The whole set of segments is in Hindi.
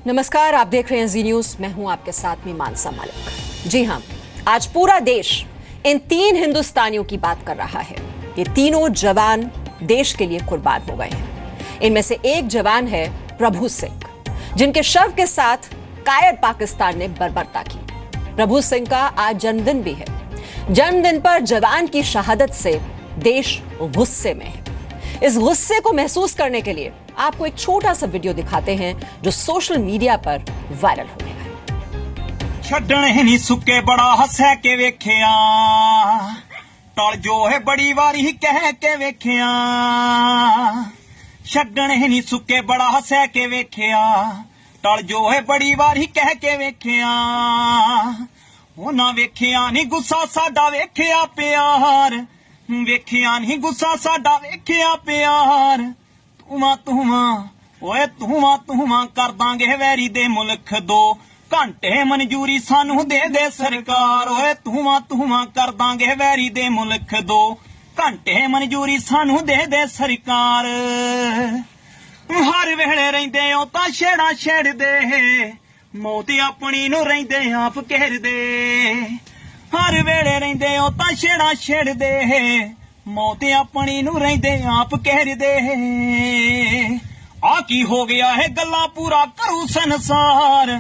नमस्कार, आप देख रहे हैं जी न्यूज। मैं हूं आपके साथ में मानसा मालिक। जी हां, आज पूरा देश इन 3 हिंदुस्तानियों की बात कर रहा है। ये तीनों जवान देश के लिए कुर्बान हो गए हैं। इनमें से एक जवान है प्रभु सिंह, जिनके शव के साथ कायर पाकिस्तान ने बर्बरता की। प्रभु सिंह का आज जन्मदिन भी है। जन्मदिन पर जवान की शहादत से देश गुस्से में है। इस गुस्से को महसूस करने के लिए आपको एक छोटा सा वीडियो दिखाते हैं जो सोशल मीडिया पर वायरल हो गया है। छड्डण ही नहीं सुके बड़ा हंसै के वेखिया, टल जो है बड़ी वारी कह के वेखिया। छड्डण ही नहीं सुके बड़ा हंसै के वेखिया, टल जो है बड़ी वारी कह के वेखिया। ना वेखिया नहीं गुस्सा साडा वेखिया प्यार, वेखिया नहीं गुस्सा साडा वेखिया प्यार। तूमा कर दांगे वैरी दे मुल्क 2 घंटे मंजूरी सानू दे दे सरकार। ओए तूमा कर दांगे वैरी दे मुल्क 2 घंटे मंजूरी सानू दे दे सरकार। हर वेले रहिंदे ओ तां छेड़ा छेड़दे, मौत अपनी नू रहिंदे आप घेरदे। हर वेले रहिंदे ओ तां छेड़ा छेड़दे, मौत अपनी नू रहिंदे आप घेरदे। आ की हो गया है गल्ला पूरा करू संसार,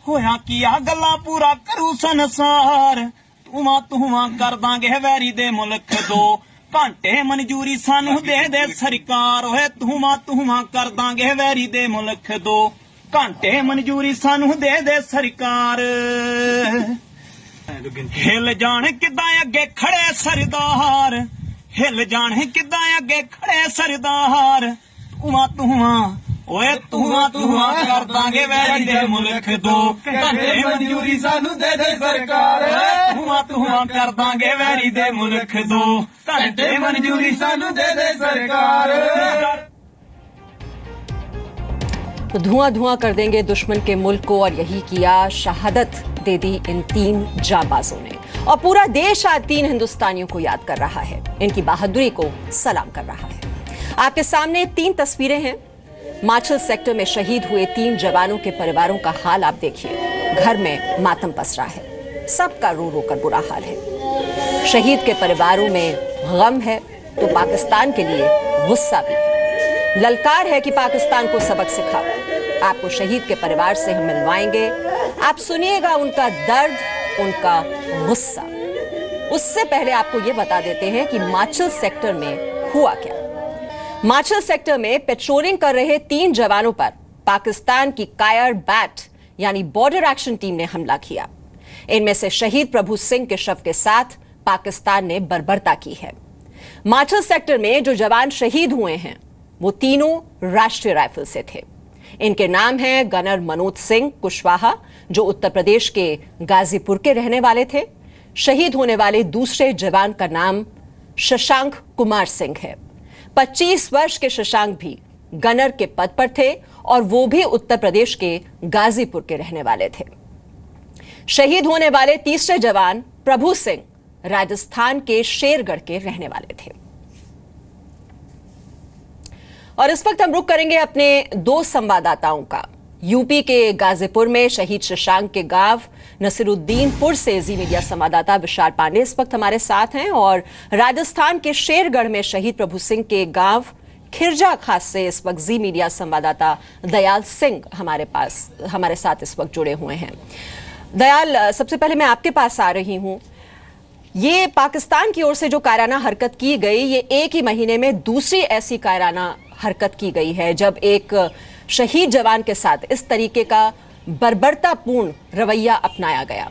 होया की आ गल्ला पूरा करू संसार। तूमा कर दांगे वैरी दे मुल्क 2 घंटे मंजूरी सानू दे दे सरकार। ओए तूमा कर दांगे वैरी दे मुल्क 2 घंटे मंजूरी सानू दे दे सरकार। हिल जान किदां अगे खड़े सरदार, हिल जान किदां अगे खड़े सरदार। तूमा कर दांगे वैरी दे मुल्क 2 घंटे मंजूरी सानू दे दे सरकार। तूमा कर दांगे वैरी दे मुल्क 2 घंटे मंजूरी सानू दे दे सरकार। तो धुआं कर देंगे दुश्मन के मुल्क को, और यही किया। शहादत दे दी इन 3 जांबाजों ने, और पूरा देश आज 3 हिंदुस्तानियों को याद कर रहा है, इनकी बहादुरी को सलाम कर रहा है। आपके सामने 3 तस्वीरें हैं। माछिल सेक्टर में शहीद हुए 3 जवानों के परिवारों का हाल आप देखिए। घर में मातम पसरा है, सबका रो रो कर बुरा हाल है। शहीद के परिवारों में गम है तो पाकिस्तान के लिए गुस्सा भी है। ललकार है कि पाकिस्तान को सबक सिखाओ। आपको शहीद के परिवार से हम मिलवाएंगे, आप सुनिएगा उनका दर्द, उनका गुस्सा। उससे पहले आपको यह बता देते हैं कि माछिल सेक्टर में हुआ क्या। माछिल सेक्टर में पेट्रोलिंग कर रहे 3 जवानों पर पाकिस्तान की कायर बैट यानी बॉर्डर एक्शन टीम ने हमला किया। इनमें से शहीद प्रभु सिंह के शव के साथ पाकिस्तान ने बर्बरता की है। माछिल सेक्टर में जो जवान शहीद हुए हैं वो तीनों राष्ट्रीय राइफल से थे। इनके नाम हैं गनर मनोज सिंह कुशवाहा, जो उत्तर प्रदेश के गाजीपुर के रहने वाले थे। शहीद होने वाले दूसरे जवान का नाम शशांक कुमार सिंह है। 25 वर्ष के शशांक भी गनर के पद पर थे, और वो भी उत्तर प्रदेश के गाजीपुर के रहने वाले थे। शहीद होने वाले तीसरे जवान प्रभु सिंह राजस्थान के शेरगढ़ के रहने वाले थे। और इस वक्त हम रुक करेंगे अपने 2 संवाददाताओं का। यूपी के गाजीपुर में शहीद शशांक के गांव नसीरुद्दीनपुर से जी मीडिया संवाददाता विशाल पांडे इस वक्त हमारे साथ हैं, और राजस्थान के शेरगढ़ में शहीद प्रभु सिंह के गांव खिरजा खास से इस वक्त जी मीडिया संवाददाता दयाल सिंह हमारे साथ इस वक्त जुड़े हुए हैं। दयाल, सबसे पहले मैं आपके पास आ रही हूं। ये पाकिस्तान की ओर से जो कायराना हरकत की गई, ये एक ही महीने में दूसरी ऐसी कायराना हरकत की गई है जब एक शहीद जवान के साथ इस तरीके का बर्बरतापूर्ण रवैया अपनाया गया।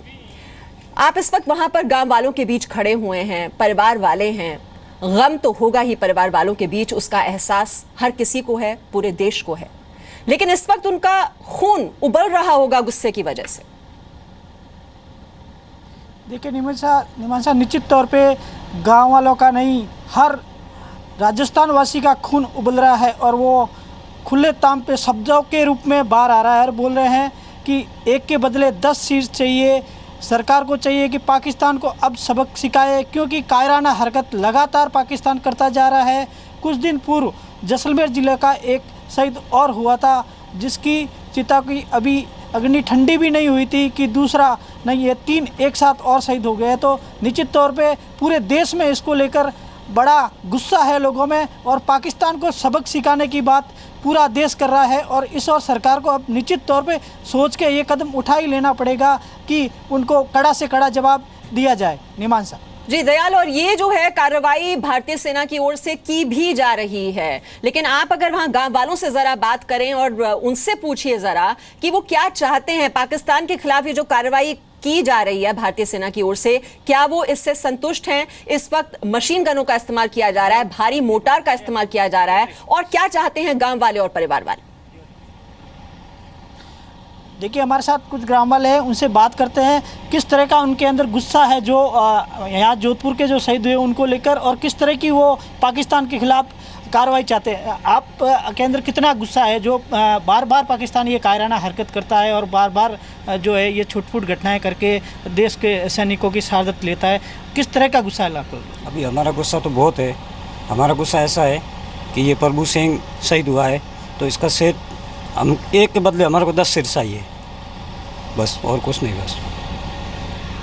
आप इस वक्त वहां पर गांव वालों के बीच खड़े हुए हैं, परिवार वाले हैं। गम तो होगा ही परिवार वालों के बीच, उसका एहसास हर किसी को है, पूरे देश को है। लेकिन इस वक्त उनका खून उबल रहा होगा गुस्से की वजह से। देखिए निमांशा, निश्चित तौर पे गांव वालों का नहीं, हर राजस्थान वासी का खून उबल रहा है, और वो खुले ताम पे शब्दों के रूप में बाहर आ रहा है और बोल रहे हैं कि एक के बदले 10 सीट चाहिए। सरकार को चाहिए कि पाकिस्तान को अब सबक सिखाए, क्योंकि कायराना हरकत लगातार पाकिस्तान करता जा रहा है। कुछ दिन पूर्व जैसलमेर ज़िले का एक शहीद और हुआ था, जिसकी चिता की अभी अग्नि ठंडी भी नहीं हुई थी कि दूसरा नहीं, ये 3 एक साथ और शहीद हो गए। तो निश्चित तौर पे पूरे देश में इसको लेकर बड़ा गुस्सा है लोगों में, और पाकिस्तान को सबक सिखाने की बात पूरा देश कर रहा है। और इस और सरकार को अब निश्चित तौर पे सोच के ये कदम उठा ही लेना पड़ेगा कि उनको कड़ा से कड़ा जवाब दिया जाए। नीमांशा जी दयाल, और ये जो है कार्रवाई भारतीय सेना की ओर से की भी जा रही है, लेकिन आप अगर वहां गांव वालों से जरा बात करें और उनसे पूछिए जरा कि वो क्या चाहते हैं। पाकिस्तान के खिलाफ ये जो कार्रवाई की जा रही है भारतीय सेना की ओर से, क्या वो इससे संतुष्ट हैं? इस वक्त मशीन गनों का इस्तेमाल किया जा रहा है, भारी मोर्टार का इस्तेमाल किया जा रहा है, और क्या चाहते हैं गांव वाले और परिवार वाले? देखिए, हमारे साथ कुछ ग्राम वाले हैं, उनसे बात करते हैं किस तरह का उनके अंदर गुस्सा है जो यहाँ जोधपुर के जो शहीद हुए उनको लेकर, और किस तरह की वो पाकिस्तान के खिलाफ कार्रवाई चाहते हैं। आप के अंदर कितना गुस्सा है जो बार बार पाकिस्तान ये कायराना हरकत करता है और बार बार जो है ये छुटपुट घटनाएं करके देश के सैनिकों की शहादत लेता है? किस तरह का गुस्सा है आपको? अभी हमारा गुस्सा तो बहुत है। हमारा गुस्सा ऐसा है कि ये प्रभु सिंह शहीद हुआ है तो इसका सिर हम एक के बदले हमारे को 10 सिर चाहिए, बस, और कुछ नहीं। बस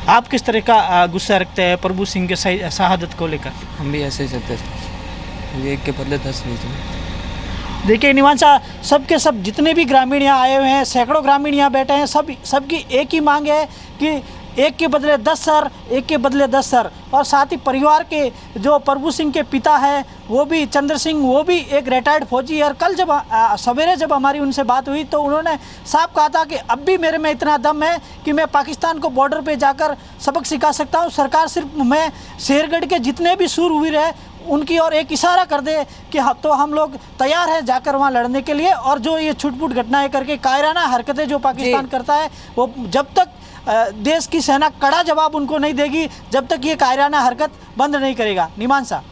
आप किस तरह का गुस्सा रखते हैं प्रभु सिंह के शहादत को लेकर? हम भी ऐसे ही चाहते हैं, एक के बदले 10 नहीं चाहिए। देखिए नीमांशा, सबके सब जितने भी ग्रामीण यहाँ आए हुए हैं, सैकड़ों ग्रामीण यहाँ बैठे हैं, सबकी एक ही मांग है कि एक के बदले 10 सर, एक के बदले 10 सर। और साथ ही परिवार के जो प्रभु सिंह के पिता हैं वो भी चंद्र सिंह, वो भी एक रिटायर्ड फौजी है। और कल जब सवेरे जब हमारी उनसे बात हुई तो उन्होंने साफ कहा था कि अब भी मेरे में इतना दम है कि मैं पाकिस्तान को बॉर्डर पे जाकर सबक सिखा सकता हूँ। सरकार सिर्फ मैं शेरगढ़ के जितने भी सूरवीर हैं उनकी और एक इशारा कर दे कि तो हम लोग तैयार हैं जाकर वहाँ लड़ने के लिए। और जो ये छुटपुट घटनाएं करके कायराना हरकतें जो पाकिस्तान करता है, वो जब तक देश की सेना कड़ा जवाब उनको नहीं देगी, जब तक ये कायराना हरकत बंद नहीं करेगा। नीमांशा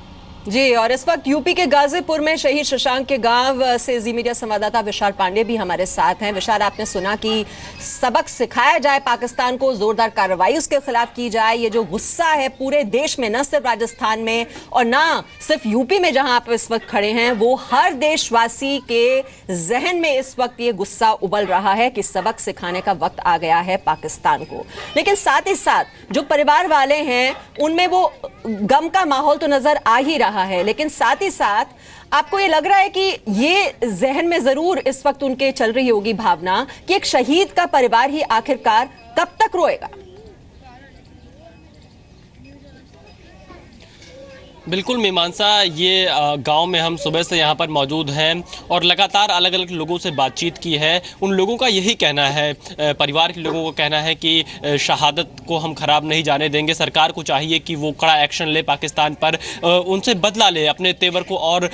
जी, और इस वक्त यूपी के गाजीपुर में शहीद शशांक के गांव से जी मीडिया संवाददाता विशाल पांडे भी हमारे साथ हैं। विशाल, आपने सुना कि सबक सिखाया जाए पाकिस्तान को, जोरदार कार्रवाई उसके खिलाफ की जाए। ये जो गुस्सा है पूरे देश में, न सिर्फ राजस्थान में और ना सिर्फ यूपी में जहां आप इस वक्त खड़े हैं, वो हर देशवासी के जहन में इस वक्त ये गुस्सा उबल रहा है कि सबक सिखाने का वक्त आ गया है पाकिस्तान को। लेकिन साथ ही साथ जो परिवार वाले हैं उनमें वो गम का माहौल तो नजर आ ही रहा है, लेकिन साथ ही साथ आपको ये लग रहा है कि ये जहन में जरूर इस वक्त उनके चल रही होगी भावना कि एक शहीद का परिवार ही आखिरकार कब तक रोएगा? बिल्कुल मीमांसा, ये गांव में हम सुबह से यहाँ पर मौजूद हैं और लगातार अलग अलग लोगों से बातचीत की है। उन लोगों का यही कहना है, परिवार के लोगों का कहना है कि शहादत को हम खराब नहीं जाने देंगे। सरकार को चाहिए कि वो कड़ा एक्शन ले पाकिस्तान पर, उनसे बदला ले, अपने तेवर को और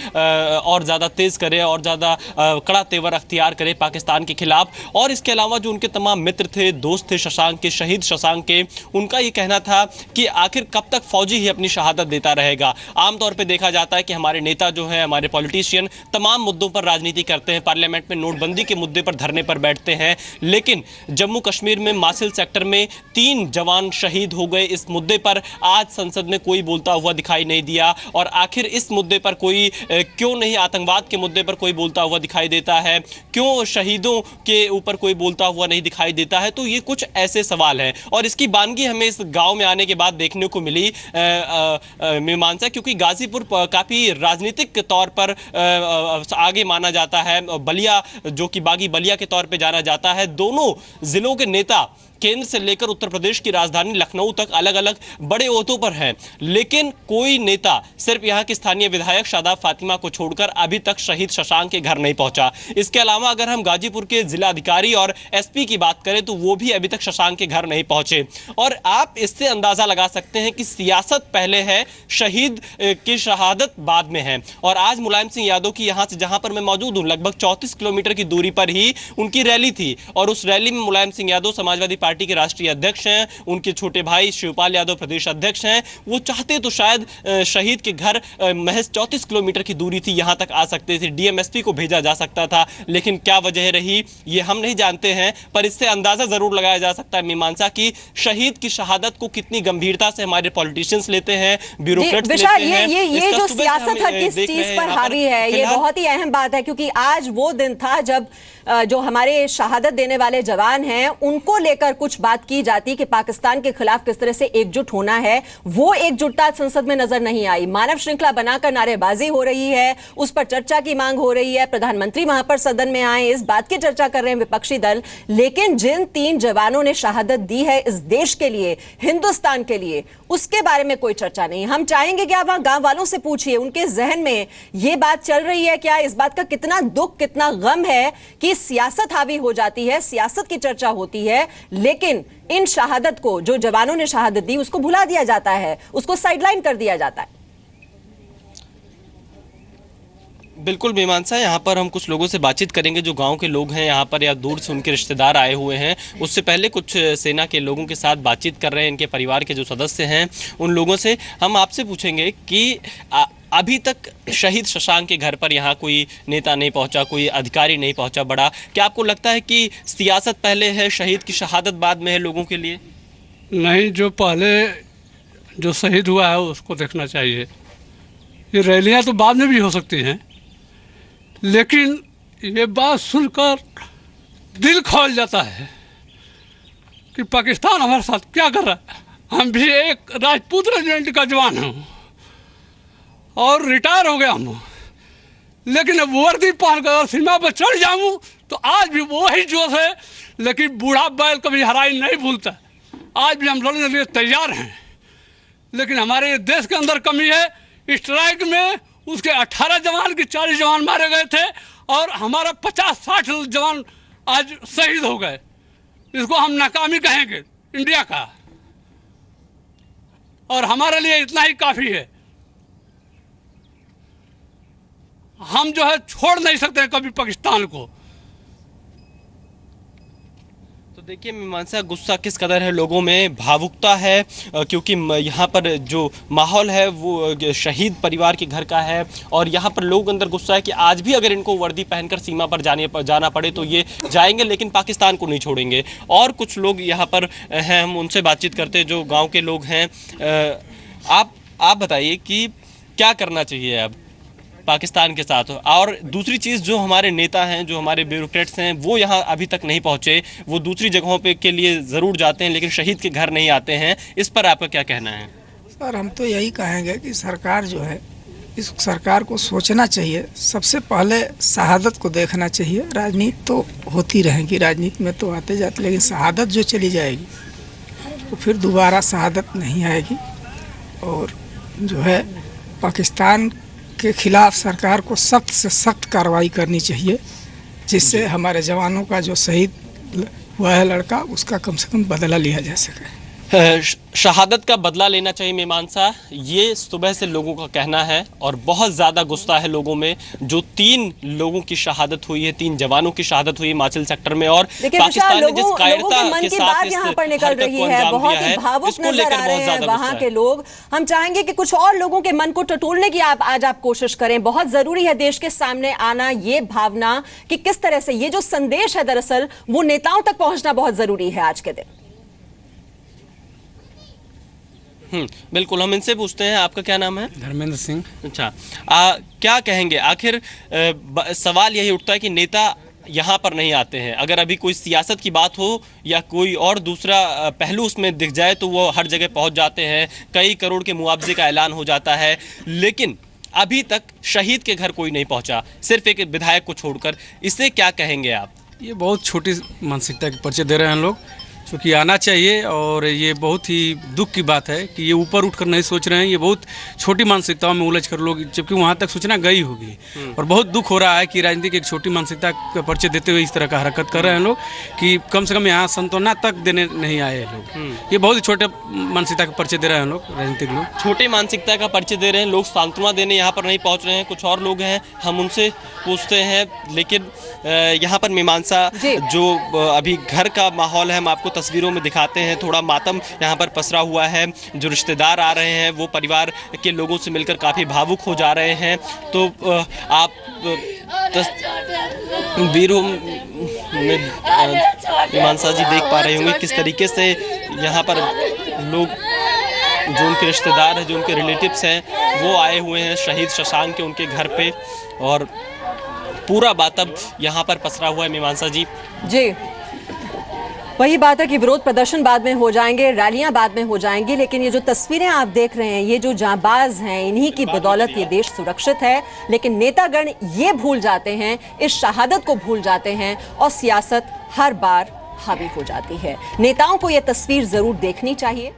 ज़्यादा तेज़ करे और ज़्यादा कड़ा तेवर अख्तियार करे पाकिस्तान के खिलाफ। और इसके अलावा जो उनके तमाम मित्र थे, दोस्त थे शशांक के, शहीद शशांक के, उनका ये कहना था कि आखिर कब तक फौजी ही अपनी शहादत देता रहेगा। आमतौर पे देखा जाता है कि हमारे नेता जो हैं, हमारे पॉलिटिशियन तमाम मुद्दों पर राजनीति करते हैं, पार्लियामेंट में नोटबंदी के मुद्दे पर धरने पर बैठते हैं, लेकिन जम्मू कश्मीर में मासिल सेक्टर में 3 जवान शहीद हो गए। इस मुद्दे पर आज संसद में कोई बोलता हुआ दिखाई नहीं दिया। और आखिर इस मुद्दे पर कोई क्यों नहीं, आतंकवाद के मुद्दे पर कोई बोलता हुआ दिखाई देता है, क्यों शहीदों के ऊपर कोई बोलता हुआ नहीं दिखाई देता है? तो ये कुछ ऐसे सवाल हैं और इसकी बानगी हमें इस गाँव में आने के बाद देखने को मिली मीमांसा, क्योंकि गाजीपुर काफ़ी राजनीतिक तौर पर आगे माना जाता है। बलिया जो कि बागी बलिया के तौर पे जाना जाता है। दोनों जिलों के नेता केंद्र से लेकर उत्तर प्रदेश की राजधानी लखनऊ तक अलग अलग बड़े ओहदों पर हैं, लेकिन कोई नेता सिर्फ यहाँ के स्थानीय विधायक शादाब फातिमा को छोड़कर अभी तक शहीद शशांक के घर नहीं पहुंचा। इसके अलावा अगर हम गाजीपुर के जिलाधिकारी और एसपी की बात करें तो वो भी अभी तक शशांक के घर नहीं पहुंचे। और आप इससे अंदाजा लगा सकते हैं कि सियासत पहले है, शहीद की शहादत बाद में है। और आज मुलायम सिंह यादव की यहाँ से जहां पर मैं मौजूद हूँ, लगभग 34 किलोमीटर की दूरी पर ही उनकी रैली थी और उस रैली में मुलायम सिंह यादव समाजवादी पार्टी पार्टी के राष्ट्रीय अध्यक्ष हैं, उनके छोटे भाई शिवपाल यादव प्रदेश अध्यक्ष हैं। वो चाहते तो शायद शहीद के घर महज 34 किलोमीटर की दूरी थी, यहां तक आ सकते थे, डीएमएसपी को भेजा जा सकता था, लेकिन क्या वजह रही ये हम नहीं जानते हैं। पर इससे अंदाजा जरूर लगाया जा सकता है मीमांसा की शहीद की शहादत को कितनी गंभीरता से हमारे पॉलिटिशियंस लेते हैं, ब्यूरोक्रेट्स लेते हैं। ये जो सियासत हर किस चीज पर हावी है, ये बहुत ही अहम बात है, क्योंकि आज वो दिन था जब जो हमारे शहादत देने वाले जवान हैं उनको लेकर कुछ बात की जाती कि पाकिस्तान के खिलाफ किस तरह से एकजुट होना है। वो एकजुटता संसद में नजर नहीं आई। मानव श्रृंखला बनाकर नारेबाजी हो रही है, उस पर चर्चा की मांग हो रही है, प्रधानमंत्री वहां पर सदन में आए, इस बात की चर्चा कर रहे हैं विपक्षी दल। लेकिन जिन 3 जवानों ने शहादत दी है इस देश के लिए, हिंदुस्तान के लिए, उसके बारे में कोई चर्चा नहीं। हम चाहेंगे कि आप वहां गांव वालों से पूछिए, उनके जहन में यह बात चल रही है क्या, इस बात का कितना दुख, कितना गम है कि सियासत हावी हो जाती है, सियासत की चर्चा होती है, लेकिन इन शहादत को, जो जवानों ने शहादत दी, उसको भुला दिया जाता है, उसको साइडलाइन कर दिया जाता है। बिल्कुल मीमांसा, यहाँ पर हम कुछ लोगों से बातचीत करेंगे जो गांव के लोग हैं यहाँ पर या दूर से उनके रिश्तेदार आए हुए हैं। उससे पहले कुछ सेना के लोगों के साथ बातचीत कर रहे हैं, इनके परिवार के जो सदस्य हैं उन लोगों से हम आपसे पूछेंगे कि अभी तक शहीद शशांक के घर पर यहाँ कोई नेता नहीं पहुँचा, कोई अधिकारी नहीं पहुँचा बड़ा। क्या आपको लगता है कि सियासत पहले है, शहीद की शहादत बाद में है लोगों के लिए? नहीं, जो पहले जो शहीद हुआ है उसको देखना चाहिए। ये रैलियाँ तो बाद में भी हो सकती हैं, लेकिन ये बात सुनकर दिल खोल जाता है कि पाकिस्तान हमारे साथ क्या कर रहा है। हम भी एक राजपूत रेजिमेंट का जवान हूँ और रिटायर हो गया हूँ, लेकिन अब वर्दी पहनकर सीमा पर चढ़ जाऊँ तो आज भी वही जोश है। लेकिन बूढ़ा बैल कभी हराई नहीं भूलता। आज भी हम लड़ने के लिए तैयार हैं, लेकिन हमारे देश के अंदर कमी है। स्ट्राइक में उसके 18 जवान की 40 जवान मारे गए थे और हमारा 50-60 जवान आज शहीद हो गए। इसको हम नाकामी कहेंगे इंडिया का, और हमारे लिए इतना ही काफ़ी है। हम जो है छोड़ नहीं सकते कभी पाकिस्तान को। तो देखिए मीमांसा, गुस्सा किस कदर है लोगों में, भावुकता है, क्योंकि यहाँ पर जो माहौल है वो शहीद परिवार के घर का है और यहाँ पर लोगों के अंदर गुस्सा है कि आज भी अगर इनको वर्दी पहनकर सीमा पर जाना पड़े तो ये जाएंगे, लेकिन पाकिस्तान को नहीं छोड़ेंगे। और कुछ लोग यहाँ पर हैं, हम उनसे बातचीत करते हैं जो गाँव के लोग हैं। आप बताइए कि क्या करना चाहिए अब पाकिस्तान के साथ। और दूसरी चीज़, जो हमारे नेता हैं, जो हमारे ब्यूरोक्रेट्स हैं, वो यहाँ अभी तक नहीं पहुँचे, वो दूसरी जगहों पे के लिए ज़रूर जाते हैं लेकिन शहीद के घर नहीं आते हैं। इस पर आपका क्या कहना है? सर, हम तो यही कहेंगे कि सरकार जो है, इस सरकार को सोचना चाहिए, सबसे पहले शहादत को देखना चाहिए। राजनीति तो होती रहेगी, राजनीति में तो आते जाते, लेकिन शहादत जो चली जाएगी तो फिर दोबारा शहादत नहीं आएगी। और जो है पाकिस्तान के खिलाफ सरकार को सख्त से सख्त कार्रवाई करनी चाहिए, जिससे हमारे जवानों का जो शहीद हुआ है लड़का, उसका कम से कम बदला लिया जा सके। शहादत का बदला लेना चाहिए मीमांसा, ये सुबह से लोगों का कहना है और बहुत ज़्यादा गुस्सा है लोगों में। जो 3 लोगों की शहादत हुई है, 3 जवानों की शहादत हुई है हिमाचल सेक्टर में, और पाकिस्तान ने जिस कायरता के साथ यहाँ पर निकल रही है, बहुत ही भावुक नजर आ रहे हैं वहाँ के लोग। हम चाहेंगे कि कुछ और लोगों के मन को टटोलने की आज आप कोशिश करें। बहुत जरूरी है देश के सामने आना ये भावना कि किस तरह से ये जो संदेश है दरअसल वो नेताओं तक पहुंचना बहुत जरूरी है आज के दिन। बिल्कुल, हम इनसे पूछते हैं। आपका क्या नाम है? धर्मेंद्र सिंह। अच्छा, क्या कहेंगे? आखिर सवाल यही उठता है कि नेता यहाँ पर नहीं आते हैं। अगर अभी कोई सियासत की बात हो या कोई और दूसरा पहलू उसमें दिख जाए तो वो हर जगह पहुँच जाते हैं, कई करोड़ के मुआवजे का ऐलान हो जाता है, लेकिन अभी तक शहीद के घर कोई नहीं पहुँचा, सिर्फ एक विधायक को छोड़कर। इससे क्या कहेंगे आप? ये बहुत छोटी मानसिकता के परिचय दे रहे हैं लोग, क्योंकि आना चाहिए। और ये बहुत ही दुख की बात है कि ये ऊपर उठकर नहीं सोच रहे हैं। ये बहुत छोटी मानसिकताओं में उलझ कर लोग, जबकि वहाँ तक सूचना गई होगी। और बहुत दुख हो रहा है कि राजनीति की एक छोटी मानसिकता का परिचय देते हुए इस तरह का हरकत कर रहे हैं लोग कि कम से कम यहाँ सांत्वना तक देने नहीं आए लोग। ये बहुत ही छोटे मानसिकता का परिचय दे रहे हैं लोग, राजनीतिक लोग छोटे मानसिकता का परिचय दे रहे हैं लोग, सांत्वना देने यहाँ पर नहीं पहुँच रहे हैं। कुछ और लोग हैं, हम उनसे पूछते हैं। लेकिन यहाँ पर मीमांसा, जो अभी घर का माहौल है, हम आपको तस्वीरों में दिखाते हैं, थोड़ा मातम यहाँ पर पसरा हुआ है। जो रिश्तेदार आ रहे हैं वो परिवार के लोगों से मिलकर काफ़ी भावुक हो जा रहे हैं। तो आप तस्वीरों में मीमांसा जी देख पा रहे होंगे किस तरीके से यहाँ पर लोग, जो उनके रिश्तेदार हैं, जो उनके रिलेटिव्स हैं, वो आए हुए हैं शहीद शशांक के उनके घर पे, और पूरा बातब यहाँ पर पसरा हुआ है। मीमांसा जी जी, वही बात है कि विरोध प्रदर्शन बाद में हो जाएंगे, रैलियां बाद में हो जाएंगी, लेकिन ये जो तस्वीरें आप देख रहे हैं, ये जो जांबाज हैं, इन्हीं की बदौलत ये देश सुरक्षित है। लेकिन नेतागण ये भूल जाते हैं, इस शहादत को भूल जाते हैं, और सियासत हर बार हावी हो जाती है। नेताओं को यह तस्वीर जरूर देखनी चाहिए।